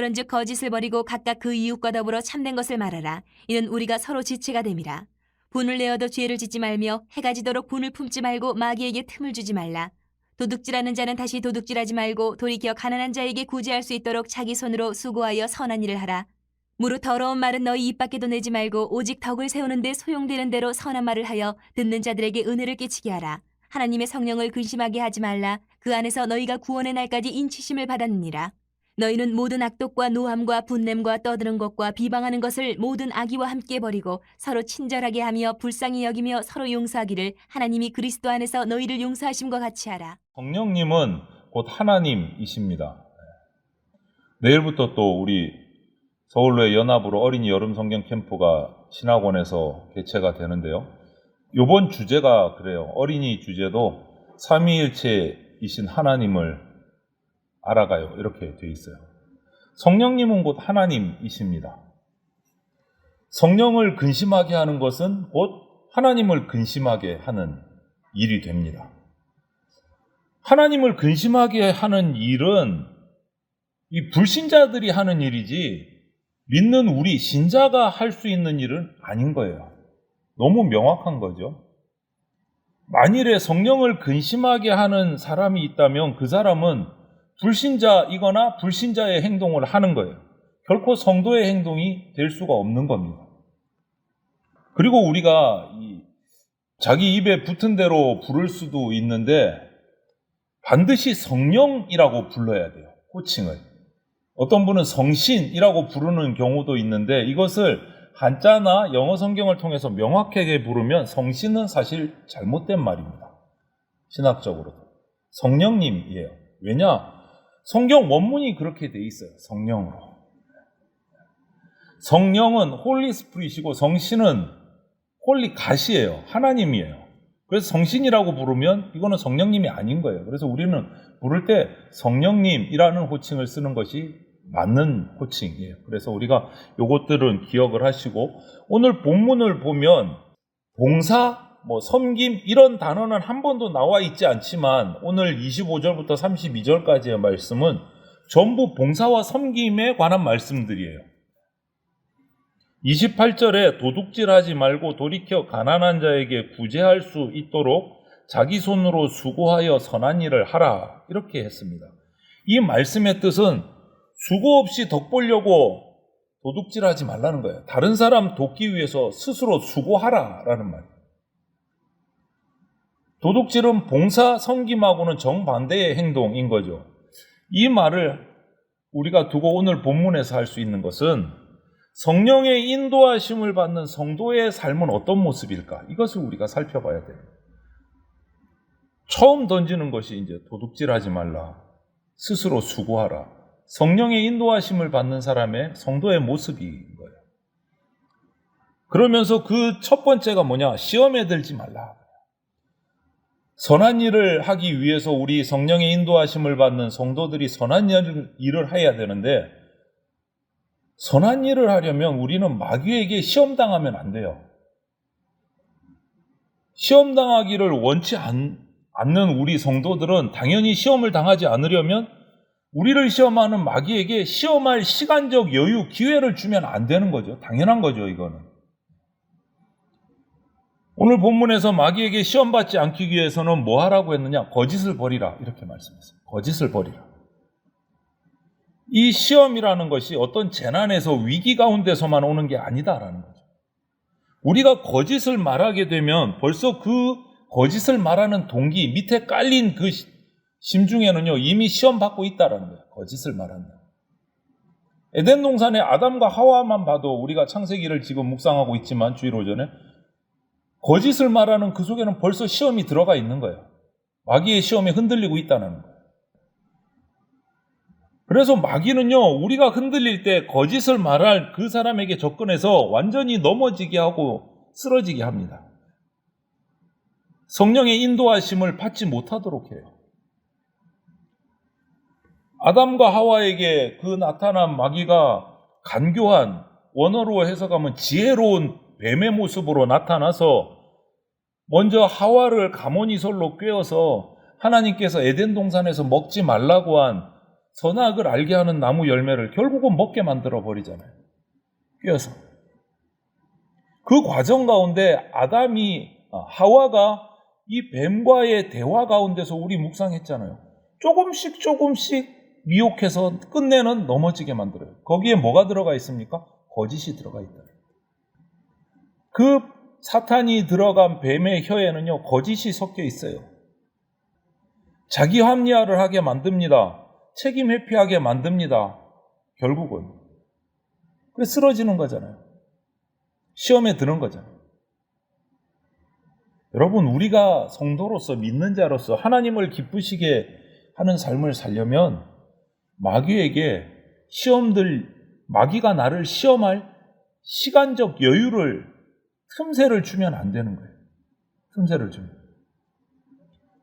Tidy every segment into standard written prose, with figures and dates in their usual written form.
그런즉 거짓을 버리고 각각 그 이웃과 더불어 참된 것을 말하라. 이는 우리가 서로 지체가 됨이라. 분을 내어도 죄를 짓지 말며 해가 지도록 분을 품지 말고 마귀에게 틈을 주지 말라. 도둑질하는 자는 다시 도둑질하지 말고 돌이켜 가난한 자에게 구제할 수 있도록 자기 손으로 수고하여 선한 일을 하라. 무릇 더러운 말은 너희 입 밖에도 내지 말고 오직 덕을 세우는 데 소용되는 대로 선한 말을 하여 듣는 자들에게 은혜를 끼치게 하라. 하나님의 성령을 근심하게 하지 말라. 그 안에서 너희가 구원의 날까지 인치심을 받았느니라. 너희는 모든 악독과 노함과 분냄과 떠드는 것과 비방하는 것을 모든 악의와 함께 버리고 서로 친절하게 하며 불쌍히 여기며 서로 용서하기를 하나님이 그리스도 안에서 너희를 용서하심과 같이 하라. 성령님은 곧 하나님이십니다. 내일부터 또 우리 서울로의 연합으로 어린이 여름 성경 캠프가 신학원에서 개최가 되는데요. 이번 주제가 그래요. 어린이 주제도 삼위일체이신 하나님을 알아가요. 이렇게 돼 있어요. 성령님은 곧 하나님이십니다. 성령을 근심하게 하는 것은 곧 하나님을 근심하게 하는 일이 됩니다. 하나님을 근심하게 하는 일은 이 불신자들이 하는 일이지 믿는 우리 신자가 할 수 있는 일은 아닌 거예요. 너무 명확한 거죠. 만일에 성령을 근심하게 하는 사람이 있다면 그 사람은 불신자이거나 불신자의 행동을 하는 거예요. 결코 성도의 행동이 될 수가 없는 겁니다. 그리고 우리가 자기 입에 붙은 대로 부를 수도 있는데 반드시 성령이라고 불러야 돼요. 호칭을. 어떤 분은 성신이라고 부르는 경우도 있는데 이것을 한자나 영어 성경을 통해서 명확하게 부르면 성신은 사실 잘못된 말입니다. 신학적으로도. 성령님이에요. 왜냐? 성경 원문이 그렇게 돼 있어요. 성령으로. 성령은 홀리 스피릿이고 성신은 홀리 갓이에요. 하나님이에요. 그래서 성신이라고 부르면 이거는 성령님이 아닌 거예요. 그래서 우리는 부를 때 성령님이라는 호칭을 쓰는 것이 맞는 호칭이에요. 그래서 우리가 요것들은 기억을 하시고 오늘 본문을 보면 봉사, 섬김 이런 단어는 한 번도 나와 있지 않지만 오늘 25절부터 32절까지의 말씀은 전부 봉사와 섬김에 관한 말씀들이에요. 28절에 도둑질하지 말고 돌이켜 가난한 자에게 구제할 수 있도록 자기 손으로 수고하여 선한 일을 하라 이렇게 했습니다. 이 말씀의 뜻은 수고 없이 덕 보려고 도둑질하지 말라는 거예요. 다른 사람 돕기 위해서 스스로 수고하라라는 말이에요. 도둑질은 봉사, 섬김하고는 정반대의 행동인 거죠. 이 말을 우리가 두고 오늘 본문에서 할 수 있는 것은 성령의 인도하심을 받는 성도의 삶은 어떤 모습일까? 이것을 우리가 살펴봐야 돼요. 처음 던지는 것이 이제 도둑질하지 말라, 스스로 수고하라. 성령의 인도하심을 받는 사람의 성도의 모습인 거예요. 그러면서 그 첫 번째가 뭐냐? 시험에 들지 말라. 선한 일을 하기 위해서 우리 성령의 인도하심을 받는 성도들이 선한 일을 해야 되는데 선한 일을 하려면 우리는 마귀에게 시험당하면 안 돼요. 시험당하기를 원치 않는 우리 성도들은 당연히 시험을 당하지 않으려면 우리를 시험하는 마귀에게 시험할 시간적 여유, 기회를 주면 안 되는 거죠. 당연한 거죠, 이거는. 오늘 본문에서 마귀에게 시험받지 않기 위해서는 뭐 하라고 했느냐? 거짓을 버리라 이렇게 말씀했어요. 거짓을 버리라. 이 시험이라는 것이 어떤 재난에서 위기 가운데서만 오는 게 아니다라는 거죠. 우리가 거짓을 말하게 되면 벌써 그 거짓을 말하는 동기 밑에 깔린 그 심중에는요 이미 시험받고 있다라는 거예요. 거짓을 말한다. 에덴 동산의 아담과 하와만 봐도 우리가 창세기를 지금 묵상하고 있지만 주일 오전에 거짓을 말하는 그 속에는 벌써 시험이 들어가 있는 거예요. 마귀의 시험에 흔들리고 있다는 거예요. 그래서 마귀는요, 우리가 흔들릴 때 거짓을 말할 그 사람에게 접근해서 완전히 넘어지게 하고 쓰러지게 합니다. 성령의 인도하심을 받지 못하도록 해요. 아담과 하와에게 그 나타난 마귀가 간교한, 원어로 해석하면 지혜로운 뱀의 모습으로 나타나서 먼저 하와를 가모니솔로 꿰어서 하나님께서 에덴 동산에서 먹지 말라고 한 선악을 알게 하는 나무 열매를 결국은 먹게 만들어 버리잖아요. 꿰어서. 그 과정 가운데 하와가 이 뱀과의 대화 가운데서 우리 묵상했잖아요. 조금씩 미혹해서 끝내는 넘어지게 만들어요. 거기에 뭐가 들어가 있습니까? 거짓이 들어가 있다. 그 사탄이 들어간 뱀의 혀에는요, 거짓이 섞여 있어요. 자기 합리화를 하게 만듭니다. 책임 회피하게 만듭니다. 결국은. 그래서 쓰러지는 거잖아요. 시험에 드는 거잖아요. 여러분, 우리가 성도로서, 믿는 자로서 하나님을 기쁘시게 하는 삶을 살려면 마귀에게 마귀가 나를 시험할 시간적 틈새를 주면 안 되는 거예요. 틈새를 주면.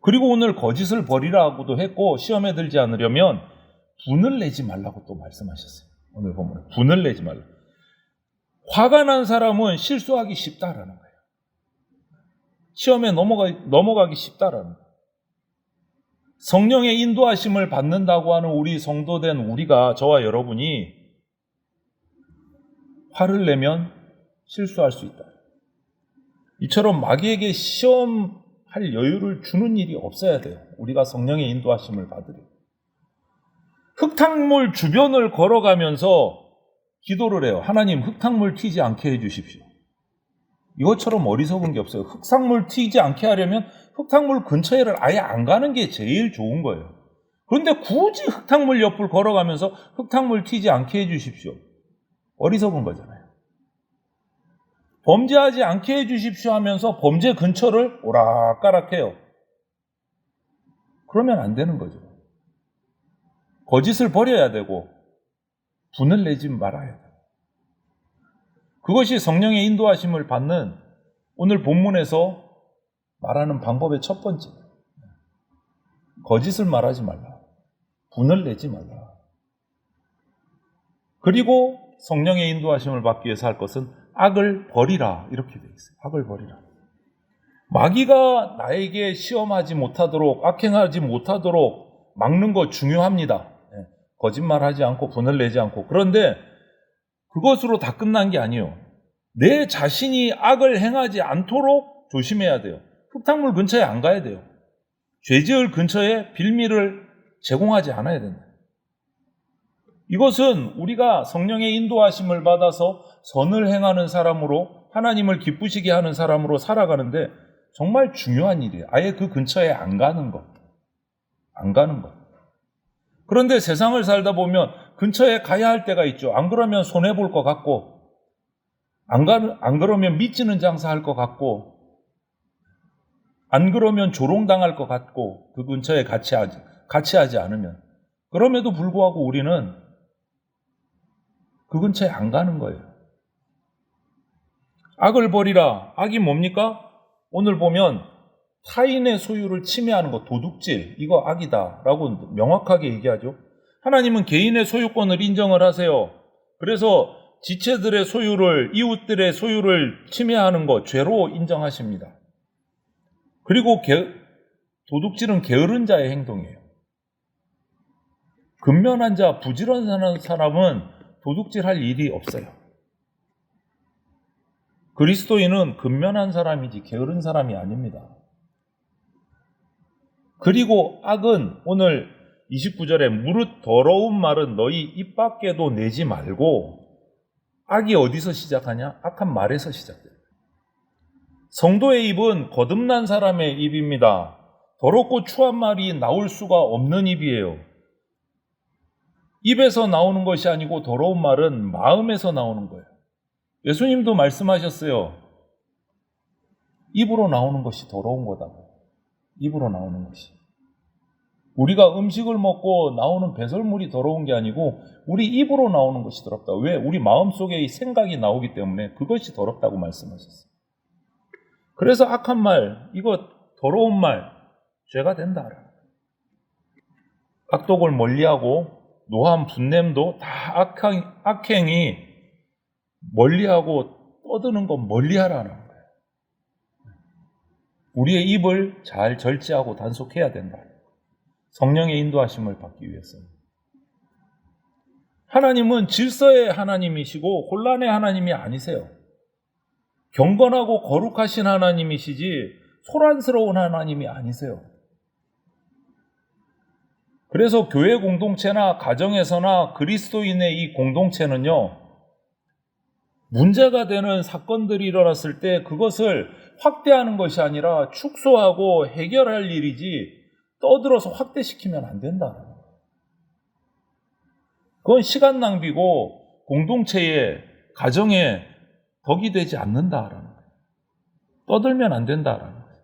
그리고 오늘 거짓을 버리라고도 했고, 시험에 들지 않으려면 분을 내지 말라고 또 말씀하셨어요. 오늘 보면 분을 내지 말라. 화가 난 사람은 실수하기 쉽다라는 거예요. 시험에 넘어가기 쉽다라는 거예요. 성령의 인도하심을 받는다고 하는 우리 성도된 우리가, 저와 여러분이 화를 내면 실수할 수 있다. 이처럼 마귀에게 시험할 여유를 주는 일이 없어야 돼요. 우리가 성령의 인도하심을 받으려. 흙탕물 주변을 걸어가면서 기도를 해요. 하나님, 흙탕물 튀지 않게 해주십시오. 이것처럼 어리석은 게 없어요. 흙탕물 튀지 않게 하려면 흙탕물 근처에를 아예 안 가는 게 제일 좋은 거예요. 그런데 굳이 흙탕물 옆을 걸어가면서 흙탕물 튀지 않게 해주십시오. 어리석은 거잖아요. 범죄하지 않게 해주십시오 하면서 범죄 근처를 오락가락해요. 그러면 안 되는 거죠. 거짓을 버려야 되고 분을 내지 말아야 돼요. 그것이 성령의 인도하심을 받는 오늘 본문에서 말하는 방법의 첫 번째. 거짓을 말하지 말라. 분을 내지 말라. 그리고 성령의 인도하심을 받기 위해서 할 것은 악을 버리라. 이렇게 되어 있어요. 악을 버리라. 마귀가 나에게 시험하지 못하도록, 악행하지 못하도록 막는 거 중요합니다. 거짓말하지 않고 분을 내지 않고. 그런데 그것으로 다 끝난 게 아니에요. 내 자신이 악을 행하지 않도록 조심해야 돼요. 흙탕물 근처에 안 가야 돼요. 죄지을 근처에 빌미를 제공하지 않아야 된다. 이것은 우리가 성령의 인도하심을 받아서 선을 행하는 사람으로, 하나님을 기쁘시게 하는 사람으로 살아가는데 정말 중요한 일이에요. 아예 그 근처에 안 가는 것. 안 가는 것. 그런데 세상을 살다 보면 근처에 가야 할 때가 있죠. 안 그러면 손해볼 것 같고, 안 그러면 미치는 장사할 것 같고, 안 그러면 조롱당할 것 같고, 그 근처에 같이 하지 않으면. 그럼에도 불구하고 우리는 그 근처에 안 가는 거예요. 악을 버리라. 악이 뭡니까? 오늘 보면 타인의 소유를 침해하는 것, 도둑질, 이거 악이다라고 명확하게 얘기하죠. 하나님은 개인의 소유권을 인정을 하세요. 그래서 지체들의 소유를, 이웃들의 소유를 침해하는 것, 죄로 인정하십니다. 그리고 도둑질은 게으른 자의 행동이에요. 근면한 자, 부지런한 사람은 도둑질할 일이 없어요. 그리스도인은 근면한 사람이지 게으른 사람이 아닙니다. 그리고 악은 오늘 29절에 무릇 더러운 말은 너희 입 밖에도 내지 말고, 악이 어디서 시작하냐? 악한 말에서 시작돼요. 성도의 입은 거듭난 사람의 입입니다. 더럽고 추한 말이 나올 수가 없는 입이에요. 입에서 나오는 것이 아니고 더러운 말은 마음에서 나오는 거예요. 예수님도 말씀하셨어요. 입으로 나오는 것이 더러운 거다고. 입으로 나오는 것이. 우리가 음식을 먹고 나오는 배설물이 더러운 게 아니고 우리 입으로 나오는 것이 더럽다. 왜? 우리 마음속에 이 생각이 나오기 때문에 그것이 더럽다고 말씀하셨어요. 그래서 악한 말, 이거 더러운 말, 죄가 된다. 악독을 멀리하고 노함, 분냄도 다 악행이 멀리하고 떠드는 건 멀리하라는 거예요. 우리의 입을 잘 절제하고 단속해야 된다. 성령의 인도하심을 받기 위해서는. 하나님은 질서의 하나님이시고 혼란의 하나님이 아니세요. 경건하고 거룩하신 하나님이시지 소란스러운 하나님이 아니세요. 그래서 교회 공동체나 가정에서나 그리스도인의 이 공동체는요, 문제가 되는 사건들이 일어났을 때 그것을 확대하는 것이 아니라 축소하고 해결할 일이지 떠들어서 확대시키면 안 된다. 그건 시간 낭비고 공동체의 가정에 덕이 되지 않는다라는 거예요. 떠들면 안 된다라는 거예요.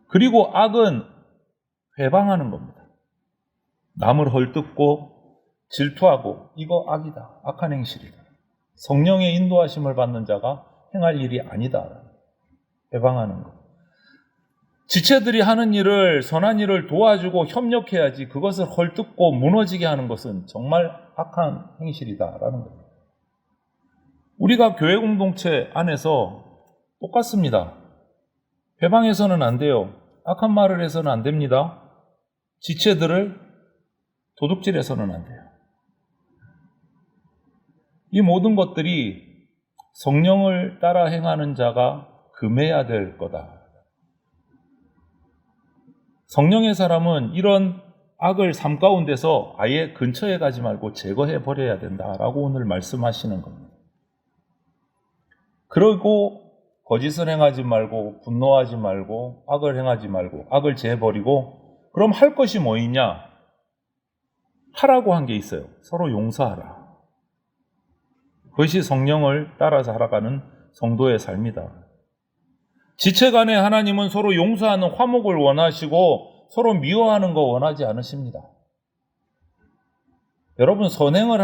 그리고 악은 회방하는 겁니다. 남을 헐뜯고 질투하고 이거 악이다. 악한 행실이다. 성령의 인도하심을 받는 자가 행할 일이 아니다. 회방하는 것. 지체들이 하는 일을, 선한 일을 도와주고 협력해야지 그것을 헐뜯고 무너지게 하는 것은 정말 악한 행실이다라는 거예요. 우리가 교회 공동체 안에서 똑같습니다. 회방해서는 안 돼요. 악한 말을 해서는 안 됩니다. 지체들을 도둑질해서는 안 돼요. 이 모든 것들이 성령을 따라 행하는 자가 금해야 될 거다. 성령의 사람은 이런 악을 삶 가운데서 아예 근처에 가지 말고 제거해 버려야 된다라고 오늘 말씀하시는 겁니다. 그리고 거짓을 행하지 말고 분노하지 말고 악을 행하지 말고 악을 제해버리고 그럼 할 것이 뭐 있냐? 하라고 한 게 있어요. 서로 용서하라. 그것이 성령을 따라 살아가는 성도의 삶이다. 지체 간에 하나님은 서로 용서하는 화목을 원하시고 서로 미워하는 거 원하지 않으십니다. 여러분, 선행을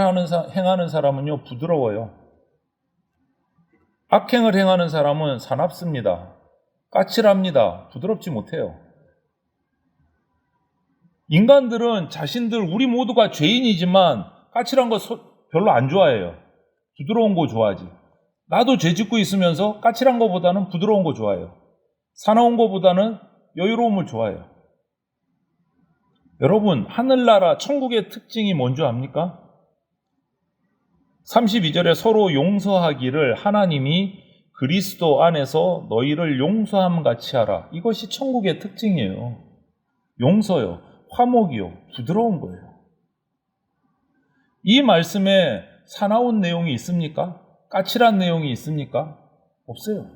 행하는 사람은요, 부드러워요. 악행을 행하는 사람은 사납습니다. 까칠합니다. 부드럽지 못해요. 인간들은 자신들, 우리 모두가 죄인이지만 까칠한 거 별로 안 좋아해요. 부드러운 거 좋아하지. 나도 죄 짓고 있으면서 까칠한 거보다는 부드러운 거 좋아해요. 사나운 거보다는 여유로움을 좋아해요. 여러분, 하늘나라 천국의 특징이 뭔지 압니까? 32절에 서로 용서하기를 하나님이 그리스도 안에서 너희를 용서함 같이 하라. 이것이 천국의 특징이에요. 용서요, 화목이요, 부드러운 거예요. 이 말씀에 사나운 내용이 있습니까? 까칠한 내용이 있습니까? 없어요.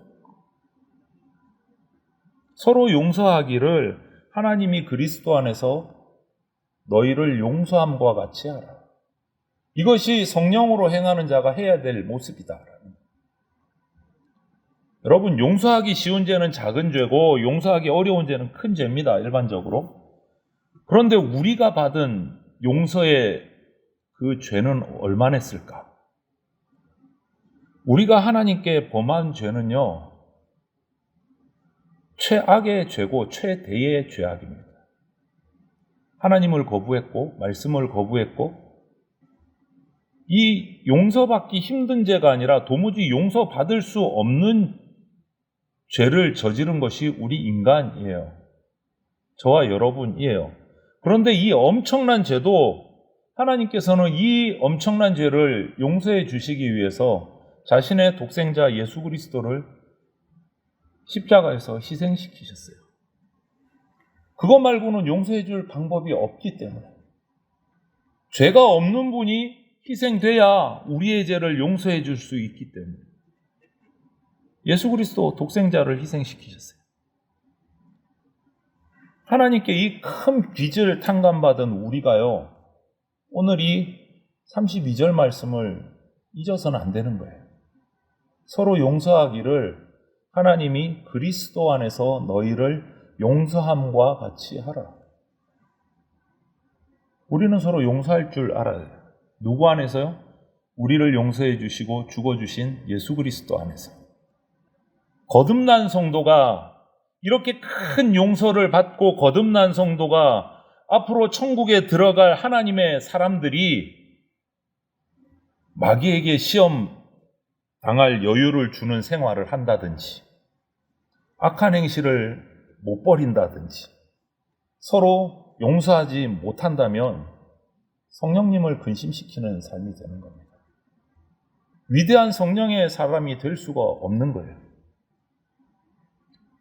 서로 용서하기를 하나님이 그리스도 안에서 너희를 용서함과 같이 하라. 이것이 성령으로 행하는 자가 해야 될 모습이다. 여러분, 용서하기 쉬운 죄는 작은 죄고 용서하기 어려운 죄는 큰 죄입니다. 일반적으로. 그런데 우리가 받은 용서의 그 죄는 얼마나 했을까? 우리가 하나님께 범한 죄는요, 최악의 죄고 최대의 죄악입니다. 하나님을 거부했고 말씀을 거부했고 이 용서받기 힘든 죄가 아니라 도무지 용서받을 수 없는 죄를 저지른 것이 우리 인간이에요. 저와 여러분이에요. 그런데 이 엄청난 죄도 하나님께서는 이 엄청난 죄를 용서해 주시기 위해서 자신의 독생자 예수 그리스도를 십자가에서 희생시키셨어요. 그거 말고는 용서해 줄 방법이 없기 때문에. 죄가 없는 분이 희생돼야 우리의 죄를 용서해 줄 수 있기 때문에. 예수 그리스도 독생자를 희생시키셨어요. 하나님께 이 큰 빚을 탕감받은 우리가요, 오늘 이 32절 말씀을 잊어서는 안 되는 거예요. 서로 용서하기를 하나님이 그리스도 안에서 너희를 용서함과 같이 하라. 우리는 서로 용서할 줄 알아야 돼요. 누구 안에서요? 우리를 용서해 주시고 죽어주신 예수 그리스도 안에서. 거듭난 성도가 이렇게 큰 용서를 받고 거듭난 성도가 앞으로 천국에 들어갈 하나님의 사람들이 마귀에게 시험 당할 여유를 주는 생활을 한다든지 악한 행실을 못 버린다든지 서로 용서하지 못한다면 성령님을 근심시키는 삶이 되는 겁니다. 위대한 성령의 사람이 될 수가 없는 거예요.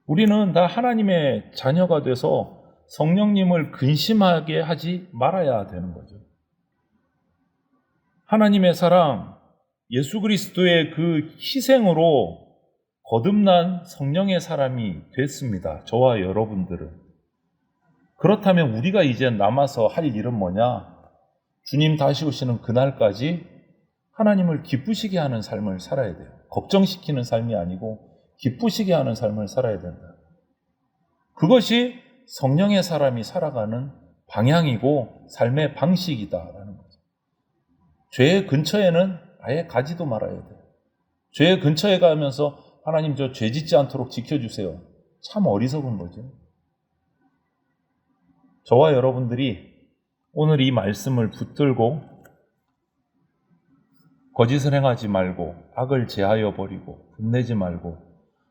우리는 다 하나님의 자녀가 돼서 성령님을 근심하게 하지 말아야 되는 거죠. 하나님의 사랑, 예수 그리스도의 그 희생으로 거듭난 성령의 사람이 됐습니다. 저와 여러분들은. 그렇다면 우리가 이제 남아서 할 일은 뭐냐? 주님 다시 오시는 그날까지 하나님을 기쁘시게 하는 삶을 살아야 돼요. 걱정시키는 삶이 아니고 기쁘시게 하는 삶을 살아야 된다. 그것이 성령의 사람이 살아가는 방향이고 삶의 방식이다라는 거죠. 죄의 근처에는 아예 가지도 말아야 돼요. 죄의 근처에 가면서 하나님 저 죄 짓지 않도록 지켜주세요. 참 어리석은 거죠. 저와 여러분들이 오늘 이 말씀을 붙들고 거짓을 행하지 말고 악을 제하여 버리고 분내지 말고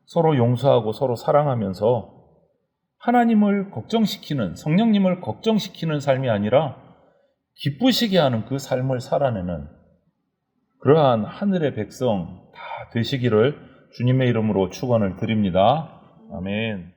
서로 용서하고 서로 사랑하면서 하나님을 걱정시키는, 성령님을 걱정시키는 삶이 아니라 기쁘시게 하는 그 삶을 살아내는 그러한 하늘의 백성 다 되시기를 주님의 이름으로 축원을 드립니다. 아멘.